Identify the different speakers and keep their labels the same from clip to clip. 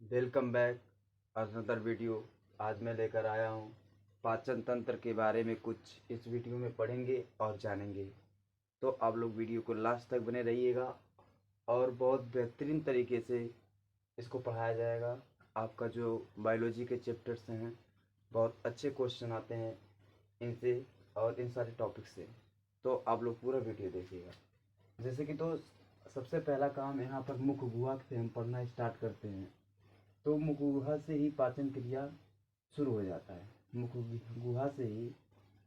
Speaker 1: Welcome back another video. आज मैं लेकर आया हूँ पाचन तंत्र के बारे में कुछ इस वीडियो में पढ़ेंगे और जानेंगे। तो आप लोग वीडियो को लास्ट तक बने रहिएगा और बहुत बेहतरीन तरीके से इसको पढ़ाया जाएगा। आपका जो बायोलॉजी के चैप्टर्स हैं बहुत अच्छे क्वेश्चन आते हैं इनसे और इन सारे टॉपिक से, तो आप लोग पूरा वीडियो देखिएगा। जैसे कि दोस्त, सबसे पहला काम यहाँ पर मुख गुहा से हम पढ़ना स्टार्ट करते हैं। तो मुख गुहा से ही पाचन क्रिया शुरू हो जाता है। मुख गुहा से ही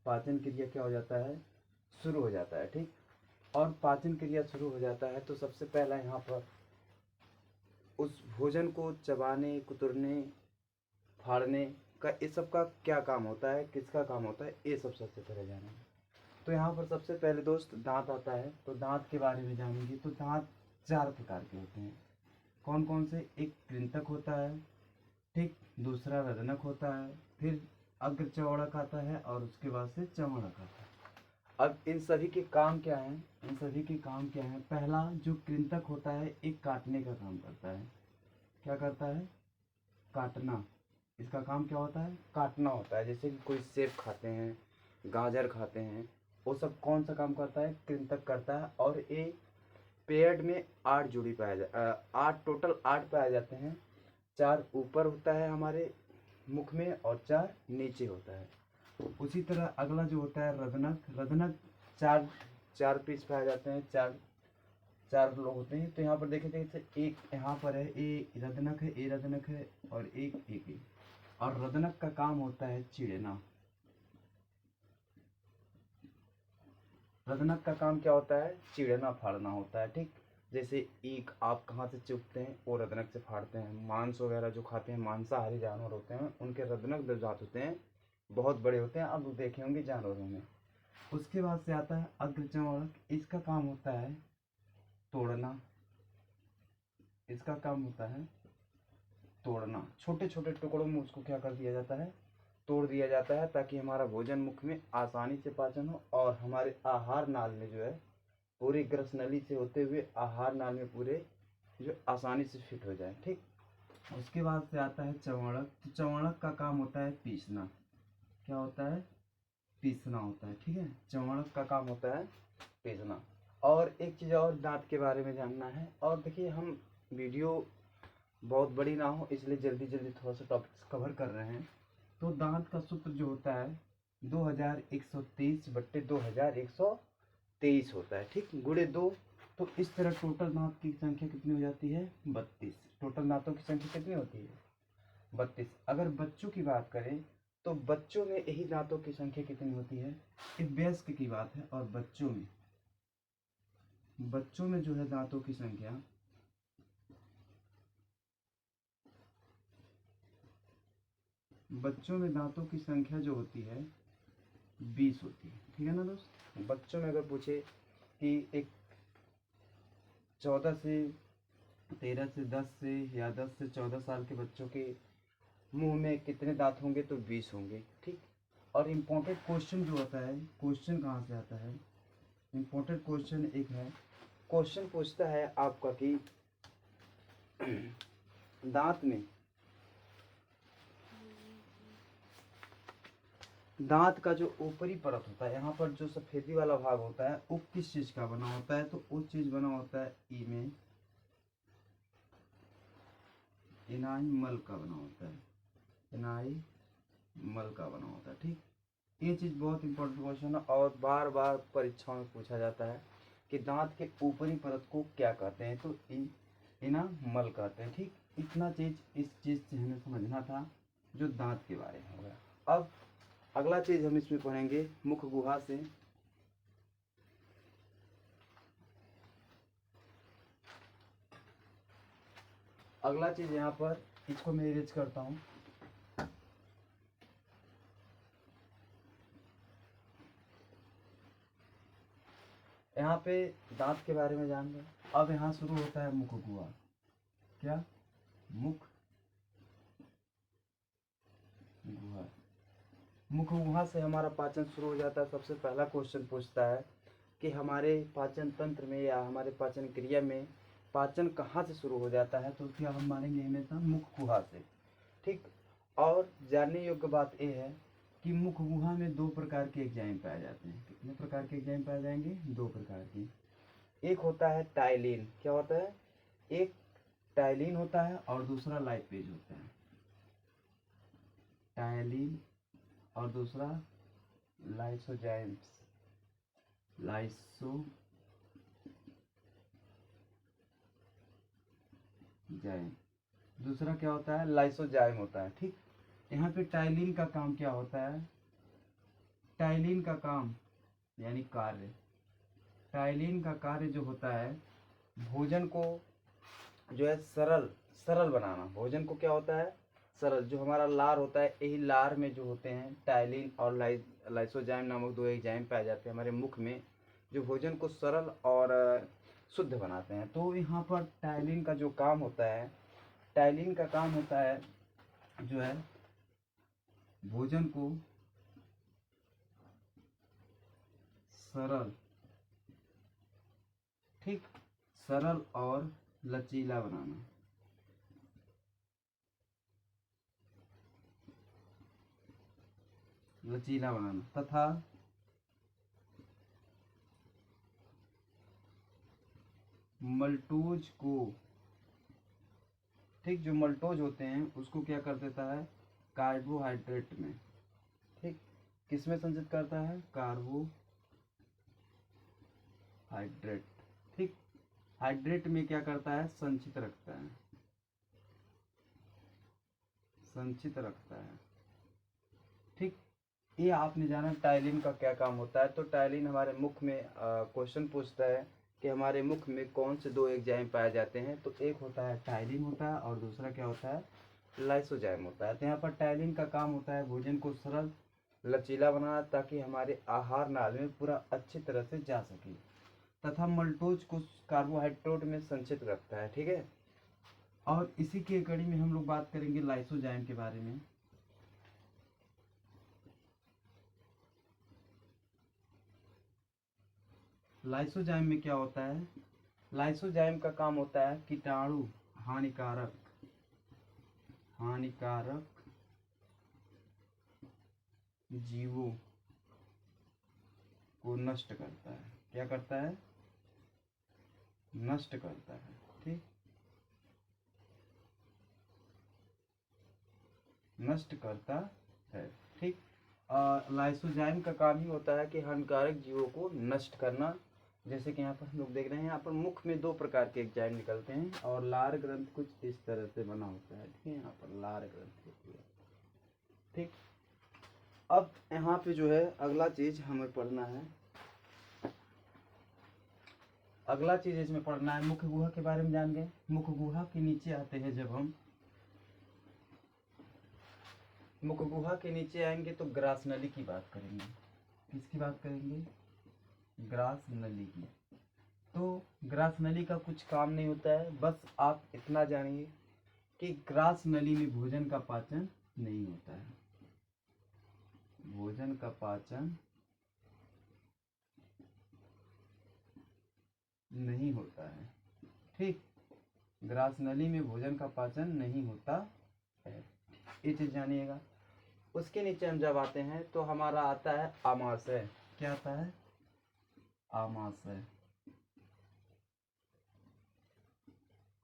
Speaker 1: पाचन क्रिया क्या हो जाता है, शुरू हो जाता है। ठीक, और पाचन क्रिया शुरू हो जाता है तो सबसे पहला यहाँ पर उस भोजन को चबाने, कुतरने, फाड़ने का ये सब का क्या काम होता है, किसका काम होता है, ये सब सबसे पहले जानेंगे। तो यहाँ पर सबसे पहले दोस्त दांत आता है। तो दांत के बारे में जानेंगे। तो दांत 4 प्रकार के होते हैं। कौन कौन से? एक कृंतक होता है, ठीक, दूसरा रदनक होता है, फिर अग्र चौड़क आता है और उसके बाद से चौड़क आता है। अब इन सभी के काम क्या हैं? इन सभी के काम क्या हैं? पहला जो कृंतक होता है एक काटने का काम करता है। क्या करता है? काटना। इसका काम क्या होता है? काटना होता है। जैसे कि कोई सेब खाते हैं, गाजर खाते हैं, वो सब कौन सा काम करता है? कृंतक करता है। और ये पेड़ में 8 जोड़ी पाया जा 8 टोटल 8 पाए जाते हैं। 4 ऊपर होता है हमारे मुख में और 4 नीचे होता है। उसी तरह अगला जो होता है रदनक। रदनक 4 4 पीस पाए जाते हैं। 4 4 लोग होते हैं। तो यहाँ पर देखें जैसे एक यहाँ पर है, ए रदनक है, ए रदनक है और एक और रदनक का काम होता है चिड़ना। रदनक का काम क्या होता है? चिड़ना, फाड़ना होता है। ठीक, जैसे ईख आप कहाँ से चुभते हैं वो रदनक से फाड़ते हैं। मांस वगैरह जो खाते हैं, मांसाहारी जानवर होते हैं, उनके रदनक जो दांत होते हैं बहुत बड़े होते हैं, अब देखे होंगे जानवरों में। उसके बाद से आता है अग्रचौड़क। इसका काम होता है तोड़ना। इसका काम होता है तोड़ना। छोटे छोटे टुकड़ों में उसको क्या कर दिया जाता है? तोड़ दिया जाता है, ताकि हमारा भोजन मुख में आसानी से पाचन हो और हमारे आहार नाल में जो है पूरी ग्रस नली से होते हुए आहार नाल में पूरे जो आसानी से फिट हो जाए। ठीक, उसके बाद से आता है चौड़क। तो चौड़क का काम होता है पीसना। क्या होता है? पीसना होता है। ठीक है, चौड़क का काम होता है पीसना। और एक चीज़ और दांत के बारे में जानना है। और देखिए, हम वीडियो बहुत बड़ी ना हो इसलिए जल्दी जल्दी थोड़ा सा टॉपिक्स कवर कर रहे हैं। तो दांत का सूत्र जो होता है 2123/2123 होता है। ठीक, गुणे 2। तो इस तरह टोटल दांत की संख्या कितनी हो जाती है? 32। टोटल दांतों की संख्या कितनी होती है? 32। अगर बच्चों की बात करें तो बच्चों में यही दांतों की संख्या कितनी होती है? एक वयस्क की बात है। और बच्चों में जो है दांतों की संख्या जो होती है 20 होती है। ठीक है ना दोस्त? बच्चों में अगर पूछे कि एक 14 से 13 से 10 से या 10 से 14 साल के बच्चों के मुंह में कितने दांत होंगे? तो 20 होंगे। ठीक, और इम्पोर्टेंट क्वेश्चन जो होता है, क्वेश्चन कहाँ से आता है? इम्पोर्टेंट क्वेश्चन एक है, क्वेश्चन पूछता है आपका कि दांत का जो ऊपरी परत होता है, यहाँ पर जो सफेदी वाला भाग होता है वो किस चीज का बना होता है? तो वो चीज बना होता है इनाई मल का बना होता है। इनाई मल का बना होता है। ठीक, ये चीज बहुत इंपॉर्टेंट क्वेश्चन है और बार बार परीक्षाओं में पूछा जाता है कि दांत के ऊपरी परत को क्या कहते हैं? तो इनामल कहते हैं। ठीक, इतना चीज इस चीज से हमें समझना था जो दांत के बारे में हो गया। अब अगला चीज हम इसमें पढ़ेंगे मुख गुहा से। अगला चीज यहाँ पर इसको मैं इरेज करता हूँ। यहाँ पे दांत के बारे में जान गए। अब यहाँ शुरू होता है मुख गुहा। क्या? मुख गुहा। मुख गुहा से हमारा पाचन शुरू हो जाता है। सबसे पहला क्वेश्चन पूछता है कि हमारे पाचन तंत्र में या हमारे पाचन क्रिया में पाचन कहाँ से शुरू हो जाता है, तो क्या हम मानेंगे हमेशा मुख गुहा से। ठीक। और जानने योग्य बात यह है कि मुख गुहा में दो प्रकार के एंजाइम पाए जाते हैं। कितने प्रकार के एंजाइम पाए जाएंगे? दो प्रकार की। एक होता है टाइलिन। क्या होता है? एक टाइलिन होता है और दूसरा लाइपेज होता है। टाइलिन और दूसरा लाइसोजाइम्स, लाइसोजाइम। दूसरा क्या होता है? लाइसोजाइम होता है। ठीक। यहाँ पे टाइलिन का काम क्या होता है? टाइलिन का काम यानी कार्य, टाइलिन का कार्य जो होता है भोजन को जो है सरल सरल बनाना। भोजन को क्या होता है? सरल। जो हमारा लार होता है, यही लार में जो होते हैं टाइलिन और लाइसोजाइम नामक दो एंजाइम पाए जाते हैं हमारे मुख में, जो भोजन को सरल और शुद्ध बनाते हैं। तो यहाँ पर टाइलिन का जो काम होता है, टाइलिन का काम होता है जो है भोजन को सरल, ठीक, सरल और लचीला बनाना। लचीला बनाना तथा मल्टोज को, ठीक, जो मल्टोज होते हैं उसको क्या कर देता है? कार्बोहाइड्रेट में। ठीक। किस में संचित करता है? कार्बोहाइड्रेट। ठीक। हाइड्रेट में क्या करता है? संचित रखता है, संचित रखता है। ठीक। ये आपने जाना टाइलिन का क्या काम होता है। तो टाइलिन हमारे मुख में क्वेश्चन पूछता है कि हमारे मुख में कौन से दो एंजाइम पाए जाते हैं, तो एक होता है टाइलिन होता है और दूसरा क्या होता है? लाइसोजाइम होता है। तो यहाँ पर टाइलिन का काम होता है भोजन को सरल लचीला बनाना, ताकि हमारे आहार नाल में पूरा अच्छी तरह से जा सके, तथा मल्टोज को कार्बोहाइड्रेट में संचित रखता है। ठीक है। और इसी के कड़ी में हम लोग बात करेंगे लाइसोजाइम के बारे में। लाइसोजाइम में क्या होता है? लाइसोजाइम का काम होता है कीटाणु हानिकारक जीवों को नष्ट करता है। क्या करता है? नष्ट करता है। ठीक। नष्ट करता है। ठीक। लाइसोजाइम का काम ही होता है कि हानिकारक जीवों को नष्ट करना। जैसे कि यहाँ पर हम लोग देख रहे हैं, यहाँ पर मुख में दो प्रकार के एंजाइम निकलते हैं और लार ग्रंथ कुछ इस तरह से बना होता है। ठीक है। यहाँ पर लार ग्रंथ होती है। ठीक। अब यहाँ पे जो है अगला चीज हमें पढ़ना है, अगला चीज इसमें पढ़ना है, मुख गुहा के बारे में जान गए। मुख गुहा के नीचे आते हैं जब हम, मुख गुहा के नीचे आएंगे तो ग्रास नली की बात करेंगे। किसकी बात करेंगे? ग्रास नली की। तो ग्रास नली का कुछ काम नहीं होता है, बस आप इतना जानिए कि ग्रास नली में भोजन का पाचन नहीं होता है। भोजन का पाचन नहीं होता है। ठीक। ग्रास नली में भोजन का पाचन नहीं होता है, ये चीज जानिएगा। उसके नीचे हम जब आते हैं तो हमारा आता है आमाशय। क्या आता है? आमाशय।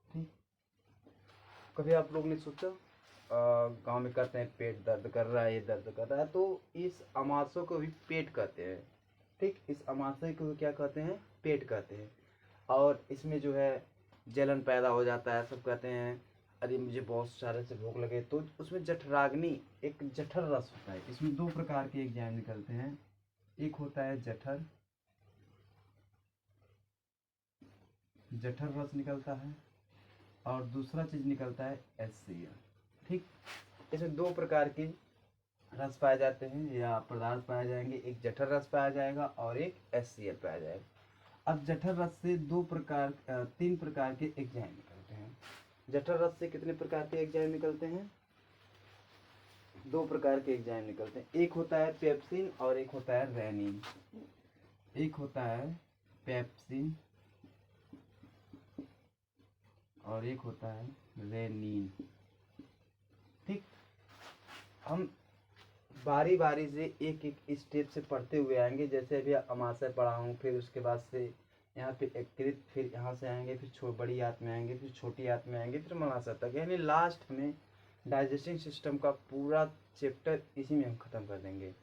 Speaker 1: ठीक। कभी आप लोग ने सोचा गांव में कहते हैं पेट दर्द कर रहा है, ये दर्द कर रहा है, तो इस आमाशय को भी पेट कहते हैं। ठीक। इस आमाशय को क्या कहते हैं? पेट कहते हैं। और इसमें जो है जलन पैदा हो जाता है। सब कहते हैं अरे मुझे बहुत सारे से भूख लगे, तो उसमें जठराग्नि, एक जठर रस होता है। इसमें दो प्रकार के एंजाइम निकलते हैं, एक होता है जठर रस निकलता है और दूसरा चीज निकलता है HCl। ठीक। इसमें दो प्रकार के रस पाए जाते हैं या पदार्थ पाए जाएंगे, एक जठर रस पाया जाएगा और एक HCl पाया जाएगा। अब जठर रस से तीन प्रकार के एंजाइम निकलते हैं। जठर रस से कितने प्रकार के एंजाइम निकलते हैं? दो प्रकार के एंजाइम निकलते हैं, एक होता है पेप्सिन और एक होता है रेनिन। एक होता है पेप्सिन और एक होता है रेनिन। ठीक, हम बारी बारी से एक एक स्टेप से पढ़ते हुए आएंगे। जैसे अभी अमाशय पढ़ा हूँ, फिर उसके बाद से यहाँ पे एकृत, फिर यहाँ से आएंगे, फिर बड़ी आंत में आएंगे, फिर छोटी आंत में आएंगे, फिर मलाशय तक, यानी लास्ट में डाइजेस्टिंग सिस्टम का पूरा चैप्टर इसी में हम ख़त्म कर देंगे।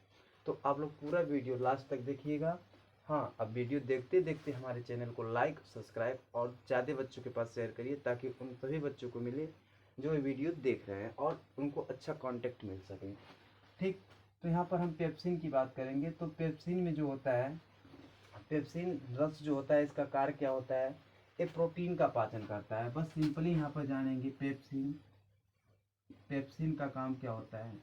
Speaker 1: तो आप लोग पूरा वीडियो लास्ट तक देखिएगा। हाँ, अब वीडियो देखते देखते हमारे चैनल को लाइक, सब्सक्राइब और ज़्यादा बच्चों के पास शेयर करिए, ताकि उन सभी बच्चों को मिले जो ये वीडियो देख रहे हैं और उनको अच्छा कांटेक्ट मिल सके। ठीक, तो यहाँ पर हम पेप्सिन की बात करेंगे। तो पेप्सिन में जो होता है, पेप्सिन रस जो होता है, इसका कार्य क्या होता है? ये प्रोटीन का पाचन करता है। बस सिंपली यहाँ पर जानेंगे पेप्सिन, पेप्सिन का काम क्या होता है।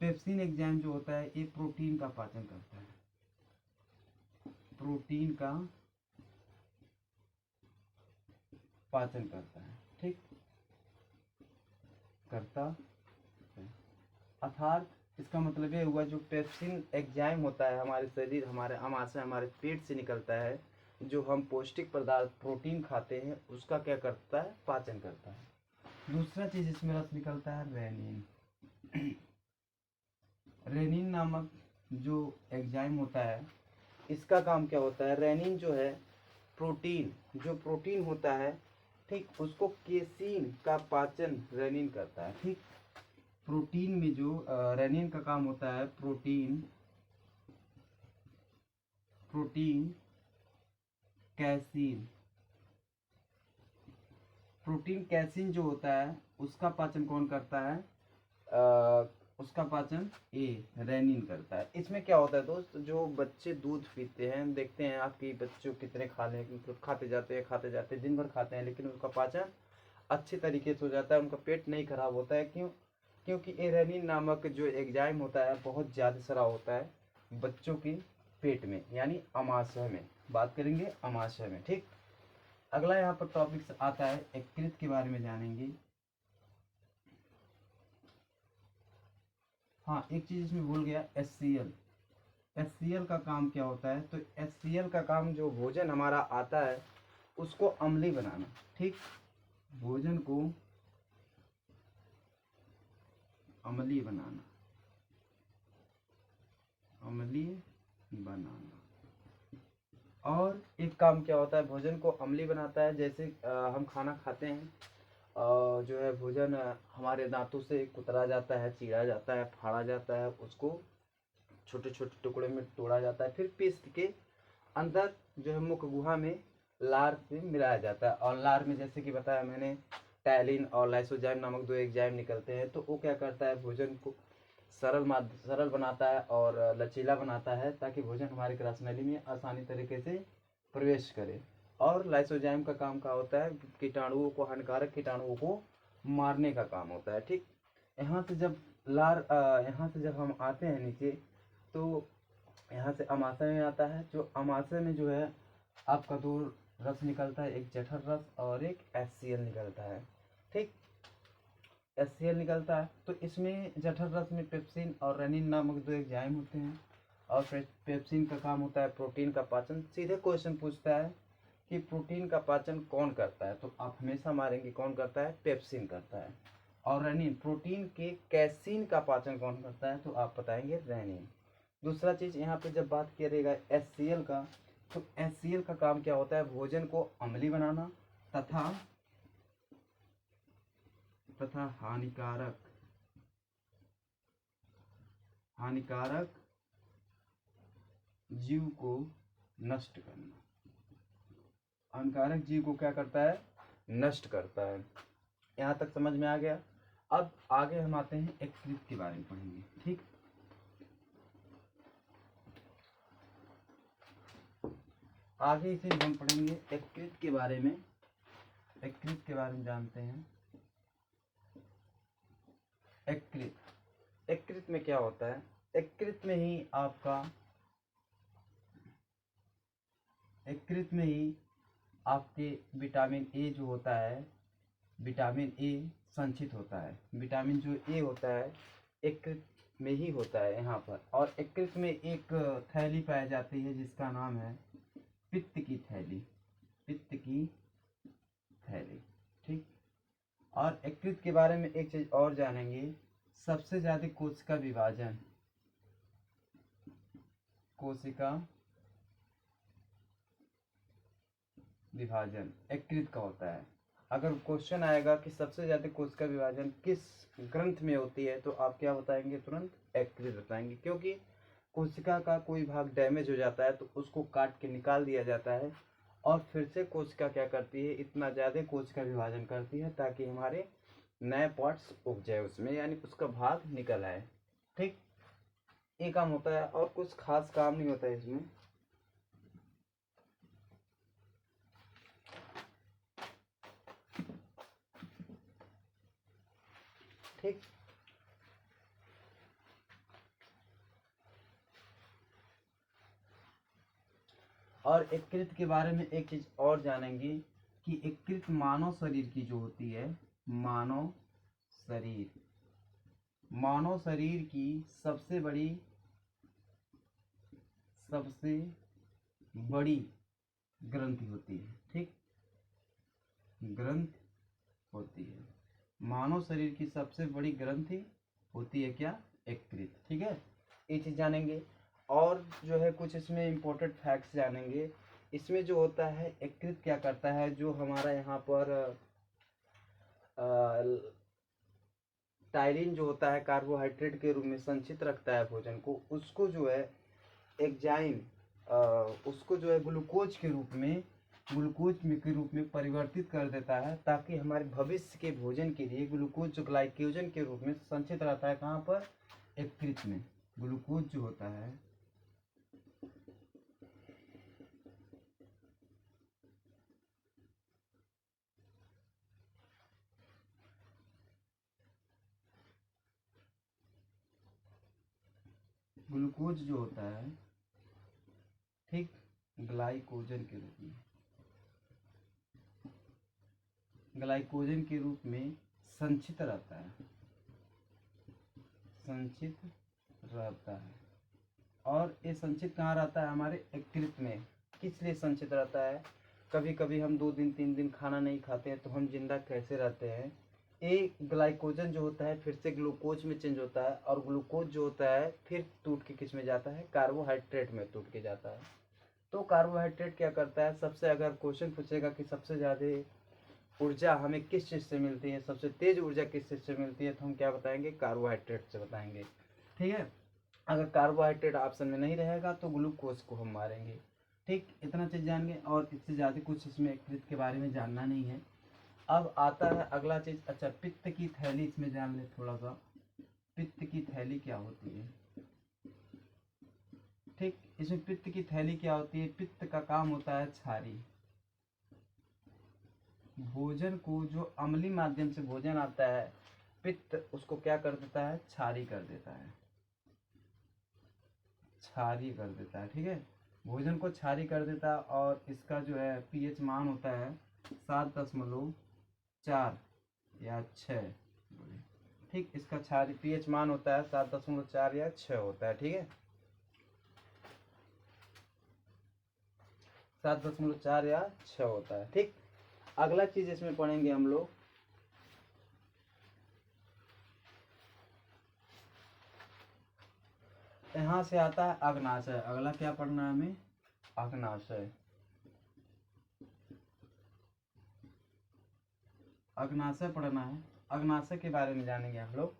Speaker 1: पेप्सिन एंजाइम जो होता है ये प्रोटीन का पाचन करता है, प्रोटीन का पाचन करता है। ठीक, करता है। अर्थात इसका मतलब ये हुआ, जो पेप्सिन एंजाइम होता है हमारे शरीर, हमारे आमाशय, हमारे पेट से निकलता है, जो हम पौष्टिक पदार्थ प्रोटीन खाते हैं, उसका क्या करता है? पाचन करता है। दूसरा चीज इसमें रस निकलता है रेनिन। रेनिन नामक जो एंजाइम होता है, इसका काम क्या होता है? रेनिन जो है प्रोटीन, जो प्रोटीन होता है, ठीक, उसको केसीन का पाचन रेनिन करता है। ठीक, प्रोटीन में जो रेनिन का काम होता है, प्रोटीन कैसीन, प्रोटीन कैसीन जो होता है उसका पाचन कौन करता है? उसका पाचन ए रेनिन करता है। इसमें क्या होता है दोस्त, जो बच्चे दूध पीते हैं, देखते हैं आपके बच्चों कितने खाते जाते हैं दिन भर खाते हैं, लेकिन उनका पाचन अच्छे तरीके से हो जाता है, उनका पेट नहीं खराब होता है। क्यों? क्योंकि ए रेनिन नामक जो एंजाइम होता है बहुत ज़्यादा सारा होता है बच्चों के पेट में, यानी अमाशय में। बात करेंगे अमाशय में। ठीक, अगला यहाँ पर टॉपिक आता है यकृत के बारे में जानेंगे। हाँ, एक चीज इसमें भूल गया, HCl। HCl का काम क्या होता है? तो HCl का काम, जो भोजन हमारा आता है उसको अम्लीय बनाना। ठीक, भोजन को अम्लीय बनाना, अम्लीय बनाना। और एक काम क्या होता है, भोजन को अम्लीय बनाता है। जैसे हम खाना खाते हैं और जो है भोजन हमारे दांतों से कुतरा जाता है, चीरा जाता है, फाड़ा जाता है, उसको छोटे छोटे टुकड़े में तोड़ा जाता है, फिर पीस के अंदर जो है मुख गुहा में लार से मिलाया जाता है। और लार में जैसे कि बताया मैंने, टैलिन और लाइसोजाइम नामक दो एंजाइम निकलते हैं। तो वो क्या करता है? भोजन को सरल बनाता है और लचीला बनाता है, ताकि भोजन हमारे ग्रासनली में आसानी तरीके से प्रवेश करे। और लाइसोजाइम का काम क्या होता है? कीटाणुओं को, हानिकारक कीटाणुओं को मारने का काम होता है। ठीक, यहाँ से जब यहाँ से जब हम आते हैं नीचे, तो यहाँ से अमाशय में आता है। जो अमाशय में जो है आपका दो रस निकलता है, एक जठर रस और एक HCl निकलता है। ठीक, HCl निकलता है। तो इसमें जठर रस में पेप्सिन और रेनिन नामक दो एंजाइम होते हैं। और पेप्सिन का काम होता है प्रोटीन का पाचन। सीधे क्वेश्चन पूछता है कि प्रोटीन का पाचन कौन करता है, तो आप हमेशा मारेंगे कौन करता है? पेप्सिन करता है। और रेनिन, प्रोटीन के कैसीन का पाचन कौन करता है? तो आप बताएंगे रेनिन। दूसरा चीज यहाँ पे जब बात करेगा HCl का, तो HCl का काम क्या होता है? भोजन को अम्लीय बनाना तथा हानिकारक जीव को नष्ट करना। हानिकारक जीव को क्या करता है? नष्ट करता है। यहाँ तक समझ में आ गया। अब आगे हम आते हैं यकृत के बारे में पढ़ेंगे। ठीक, आगे इसे हम पढ़ेंगे यकृत के बारे में। यकृत के बारे में जानते हैं। यकृत में क्या होता है? यकृत में ही आपके विटामिन ए जो होता है, विटामिन ए संचित होता है। विटामिन जो ए होता है यकृत में ही होता है यहाँ पर। और यकृत में एक थैली पाई जाती है जिसका नाम है पित्त की थैली। पित्त की थैली। ठीक। और यकृत के बारे में एक चीज और जानेंगे, सबसे ज्यादा कोशिका विभाजन, कोशिका विभाजन यकृत का होता है। अगर क्वेश्चन आएगा कि सबसे ज्यादा कोशिका विभाजन किस ग्रंथ में होती है, तो आप क्या बताएंगे? तुरंत यकृत बताएंगे, क्योंकि कोशिका का कोई भाग डैमेज हो जाता है तो उसको काट के निकाल दिया जाता है और फिर से कोशिका क्या करती है, इतना ज़्यादा कोशिका विभाजन करती है ताकि हमारे नए पार्ट्स उग जाए उसमें, यानी उसका भाग निकल आए। ठीक, ये काम होता है और कुछ खास काम नहीं होता है इसमें। ठीक, और यकृत के बारे में एक चीज और जानेंगे कि यकृत मानव शरीर की जो होती है, मानव शरीर, मानव शरीर की सबसे बड़ी ग्रंथि होती है। ठीक, ग्रंथ होती है, मानव शरीर की सबसे बड़ी ग्रंथि होती है क्या? यकृत। ठीक है, ये चीज जानेंगे। और जो है कुछ इसमें इम्पोर्टेंट फैक्ट्स जानेंगे। इसमें जो होता है, यकृत क्या करता है, जो हमारा यहाँ पर टायरिन जो होता है कार्बोहाइड्रेट के रूप में संचित रखता है भोजन को, उसको जो है एंजाइम उसको जो है ग्लूकोज के रूप में परिवर्तित कर देता है, ताकि हमारे भविष्य के भोजन के लिए ग्लूकोज जो ग्लाइकोजन के रूप में संचित रहता है कहाँ पर? यकृत में। ग्लूकोज जो होता है ग्लूकोज जो होता है, ठीक, ग्लाइकोजन के रूप में, ग्लाइकोजन के रूप में संचित रहता है, संचित रहता है। और ये संचित कहाँ रहता है? हमारे यकृत में। किस लिए संचित रहता है? कभी कभी हम 2 दिन 3 दिन खाना नहीं खाते हैं तो हम जिंदा कैसे रहते हैं? ये ग्लाइकोजन जो होता है फिर से ग्लूकोज में चेंज होता है, और ग्लूकोज जो होता है फिर टूट के किस में जाता है? कार्बोहाइड्रेट में टूट के जाता है। तो कार्बोहाइड्रेट क्या करता है, सबसे अगर क्वेश्चन पूछेगा कि सबसे ज़्यादा ऊर्जा हमें किस चीज़ से मिलती है, सबसे तेज ऊर्जा किस चीज़ से मिलती है, तो हम क्या बताएंगे? कार्बोहाइड्रेट से बताएंगे। ठीक है, अगर कार्बोहाइड्रेट ऑप्शन में नहीं रहेगा तो ग्लूकोज को हम मारेंगे। ठीक, इतना चीज़ जानेंगे और इससे ज़्यादा कुछ इसमें यकृत के बारे में जानना नहीं है। अब आता है अगला चीज़। अच्छा, पित्त की थैली इसमें जान ले थोड़ा सा। पित्त की थैली क्या होती है? ठीक, इसमें पित्त की थैली क्या होती है? पित्त का काम होता है क्षारी, भोजन को जो अम्लीय माध्यम से भोजन आता है, पित्त उसको क्या कर देता है? क्षारी कर देता है, क्षारी कर देता है। ठीक है, भोजन को क्षारी कर देता है। और इसका जो है पीएच मान होता है 7.4 या 6। ठीक, इसका क्षारी पीएच मान होता है 7.4 या 6 होता है। ठीक है, 7.4 या 6 होता है। ठीक, अगला चीज इसमें पढ़ेंगे हम लोग, यहाँ से आता है अग्नाशय। अगला क्या पढ़ना है हमें? अग्नाशय। अग्नाशय पढ़ना है। अग्नाशय के बारे में जानेंगे हम लोग।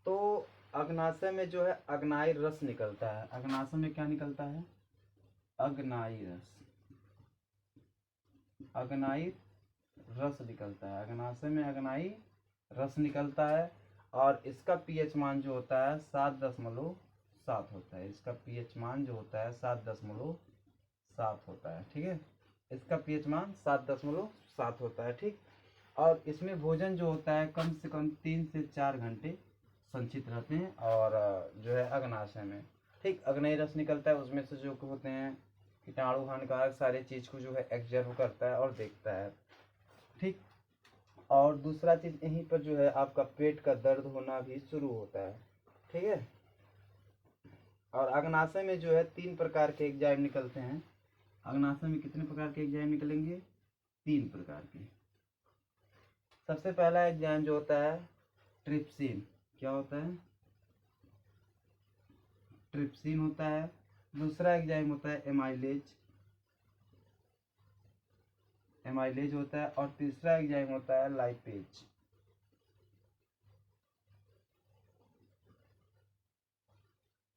Speaker 1: तो अग्नाशय में जो है अग्नाई रस निकलता है। अग्नाशय में क्या निकलता है? अग्नाई रस, अग्नाई रस निकलता है। अग्नाशय में अग्नाई रस निकलता है और इसका पीएच मान जो होता है 7.7 होता है। इसका पीएच मान जो होता है 7.7 होता है। ठीक है, इसका पीएच मान 7.7 होता है। ठीक, और इसमें भोजन जो होता है कम से कम 3 से 4 घंटे संचित रहते हैं और जो है अग्नाशय में। ठीक, अग्नेय रस निकलता है, उसमें से जो होते हैं कीटाणु हानिकारक सारी चीज़ को जो है एब्जर्व करता है और देखता है। ठीक, और दूसरा चीज़ यहीं पर जो है आपका पेट का दर्द होना भी शुरू होता है। ठीक है, और अग्नाशय में जो है 3 प्रकार के एंजाइम निकलते हैं। अग्नाशय में कितने प्रकार के एंजाइम निकलेंगे? 3 प्रकार के। सबसे पहला एंजाइम जो होता है ट्रिप्सिन, क्या होता है? ट्रिप्सिन होता है। दूसरा एंजाइम होता है एमाइलेज, एमाइलेज होता है। और तीसरा एंजाइम होता है लाइपेज।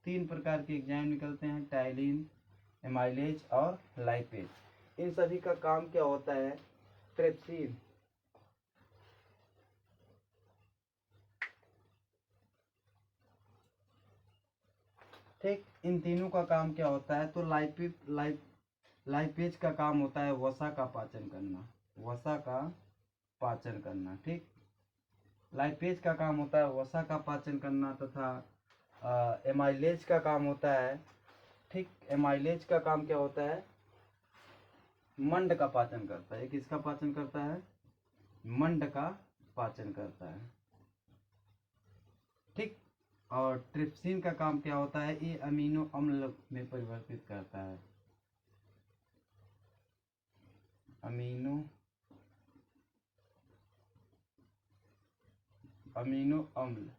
Speaker 1: तीन प्रकार के एंजाइम निकलते हैं, टाइलिन, एमाइलेज और लाइपेज। इन सभी का काम क्या होता है? ट्रिप्सिन ठीक, इन तीनों का काम क्या होता है? तो लाइपेज का काम होता है वसा का पाचन करना, वसा का पाचन करना। ठीक, लाइपेज का काम होता है वसा का पाचन करना, तथा एमाइलेज का काम होता है, ठीक, एमाइलेज का काम क्या होता है? मंड का पाचन करता है। किसका पाचन करता है? मंड का पाचन करता है। ठीक, और ट्रिप्सिन का काम क्या होता है? ये अमीनो अम्ल में परिवर्तित करता है, अमीनो अम्ल,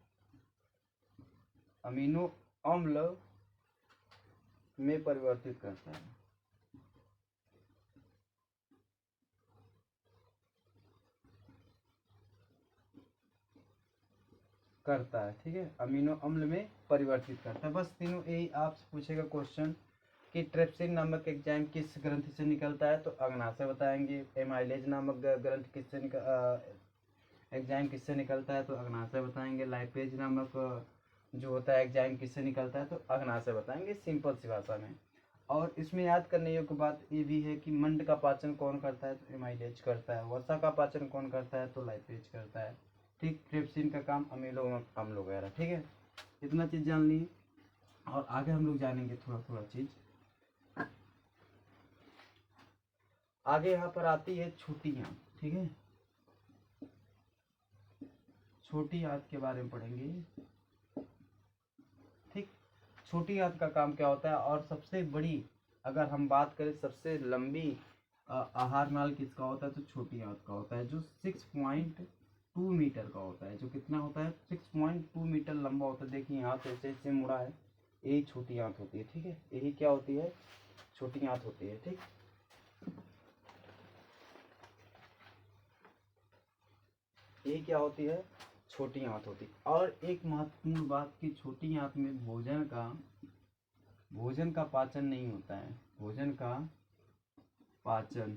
Speaker 1: अमीनो अम्ल में परिवर्तित करता है। ठीक है, अमीनो अम्ल में परिवर्तित करता है। बस तीनों यही आपसे पूछेगा क्वेश्चन कि ट्रिप्सिन नामक एंजाइम किस ग्रंथि से निकलता है, तो अग्नाशय बताएंगे। एमाइलेज नामक ग्रंथ किससे एंजाइम किससे निकलता है, तो अग्नाशय बताएंगे। लाइपेज नामक जो होता है एंजाइम किससे निकलता है, तो अग्नाशय बताएंगे, सिंपल सी भाषा में। और इसमें याद करने योग्य बात ये भी है कि मंड का पाचन कौन करता है, तो एमाइलेज करता है। वसा का पाचन कौन करता है, तो लाइपेज करता है। ठीक, ट्रिप्सिन का काम अमीनो अम्ल वगैरह। ठीक है, इतना चीज़ जान ली। और आगे हम लोग जानेंगे थोड़ा थोड़ा चीज़। आगे यहाँ पर आती है छोटी आंत। ठीक है, छोटी आंत के बारे में पढ़ेंगे। ठीक, छोटी आंत का काम क्या होता है? और सबसे बड़ी, अगर हम बात करें सबसे लंबी आहार नाल किसका होता है, तो छोटी आंत का होता है, जो 6.2 मीटर का होता है। जो कितना होता है? 6.2 मीटर लंबा होता है। देखिए यहाँ से ऐसे मुड़ा है, यही छोटी आंत होती है। ठीक है, यही क्या होती है? छोटी आंत होती है। ठीक, यही क्या होती है? छोटी आंत होती है। और एक महत्वपूर्ण बात कि छोटी आंत में भोजन का पाचन नहीं होता है, भोजन का पाचन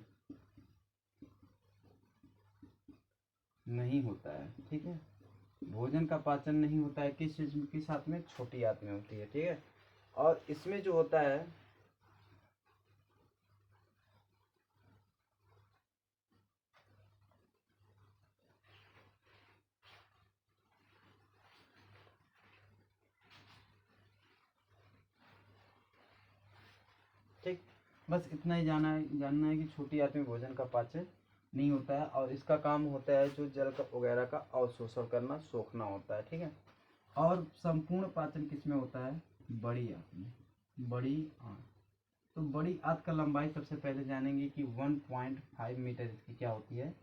Speaker 1: नहीं होता है। ठीक है, भोजन का पाचन नहीं होता है। किस चीज के साथ में? छोटी आंत में होती है। ठीक है, और इसमें जो होता है, ठीक, बस इतना ही जानना है कि छोटी आंत में भोजन का पाचन नहीं होता है। और इसका काम होता है जो जल का वगैरह का अवशोषण करना, सोखना होता है। ठीक है, और संपूर्ण पाचन किसमें होता है? बड़ी आंत में, बड़ी आंत। तो बड़ी आंत का लंबाई सबसे पहले जानेंगे कि 1.5 मीटर इसकी क्या होती है?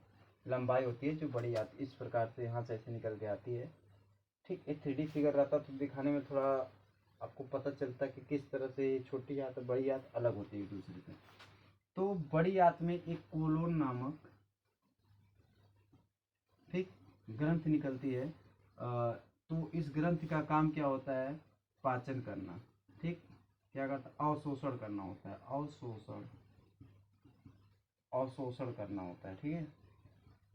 Speaker 1: लंबाई होती है। जो बड़ी आंत इस प्रकार से यहाँ से ऐसे निकल के आती है। ठीक, एक 3D फिगर रहता तो दिखाने में थोड़ा आपको पता चलता कि किस तरह से छोटी आंत और बड़ी आंत अलग होती है एक दूसरे से। तो बड़ी आंत में एक कोलोन नामक, ठीक, ग्रंथ निकलती है। तो इस ग्रंथ का काम क्या होता है? पाचन करना। ठीक, क्या करता है? अवशोषण करना होता है, अवशोषण करना होता है। ठीक है,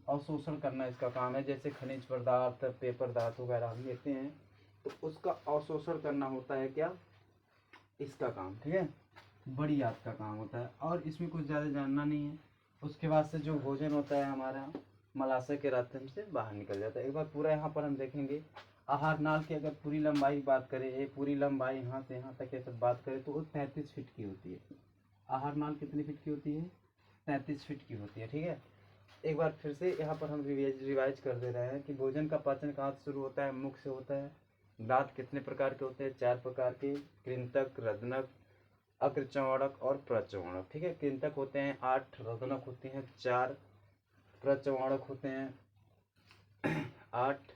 Speaker 1: अवशोषण करना इसका काम है। जैसे खनिज पदार्थ, पेय पदार्थ वगैरह हम लेते हैं, तो उसका अवशोषण करना होता है क्या? इसका काम। ठीक है, बड़ी आंत का काम होता है। और इसमें कुछ ज़्यादा जानना नहीं है। उसके बाद से जो भोजन होता है हमारा मलाशय के रास्ते से बाहर निकल जाता है। एक बार पूरा यहाँ पर हम देखेंगे आहार नाल की। अगर पूरी लंबाई बात करें, ये पूरी लंबाई यहाँ से यहाँ तक ये सब बात करें, तो वो 33 फीट की होती है। आहार नाल कितनी फीट की होती है? 33 फीट की होती है। ठीक है, एक बार फिर से यहाँ पर हम रिवाइज कर दे रहे हैं कि भोजन का पाचन कहाँ से शुरू होता है? मुख से होता है। दांत कितने प्रकार के होते हैं? 4 प्रकार के, कृंतक, रदनक, अग्रचंवड़क और प्रचंवड़क। ठीक है, कृंतक होते हैं 8, रदनक होते हैं 4, प्रचंवड़क होते हैं 8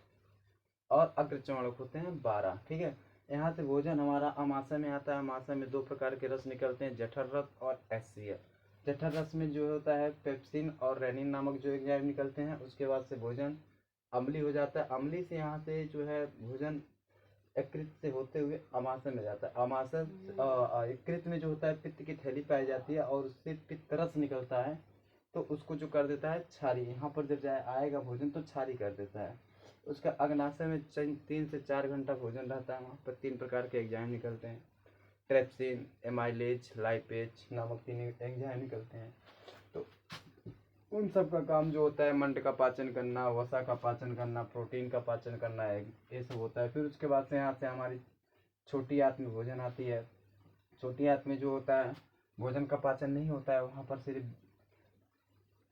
Speaker 1: और अग्रचर्वणक होते हैं 12। ठीक है, यहाँ से भोजन हमारा अमाशय में आता है। अमाशय में 2 प्रकार के रस निकलते हैं, जठर रस और HCl। जठर रस में जो होता है पेप्सिन और रेनिन नामक जो एंजाइम निकलते हैं। उसके बाद से भोजन अम्लीय हो जाता है। अम्लीय से यहाँ से जो है भोजन यकृत से होते हुए अमाशय में जाता है। अमाशय यकृत में जो होता है पित्त की थैली पाई जाती है और उससे पित्त रस निकलता है, तो उसको जो कर देता है क्षारी। यहाँ पर जब जाए आएगा भोजन तो क्षारी कर देता है। उसका अग्नाशय में 3 से 4 घंटा भोजन रहता है। वहाँ पर 3 प्रकार के एंजाइम निकलते हैं, ट्रेप्सिन, एमाइलेज, लाइपेज नामक 3 एंजाइम निकलते हैं। तो उन सब का काम जो होता है मंड का पाचन करना, वसा का पाचन करना, प्रोटीन का पाचन करना है, ये सब होता है। फिर उसके बाद से यहाँ से हमारी छोटी आंत में भोजन आती है। छोटी आंत में जो होता है भोजन का पाचन नहीं होता है, वहाँ पर सिर्फ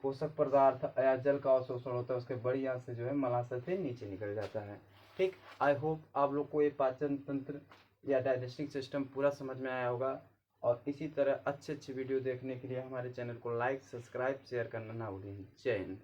Speaker 1: पोषक पदार्थ या जल का अवशोषण होता है। उसके बड़ी आंत से जो है मलाशय से नीचे निकल जाता है। ठीक, आई होप आप लोग को ये पाचन तंत्र या डाइजेस्टिंग सिस्टम पूरा समझ में आया होगा। और इसी तरह अच्छे वीडियो देखने के लिए हमारे चैनल को लाइक, सब्सक्राइब, शेयर करना ना भूलें। जय हिंद।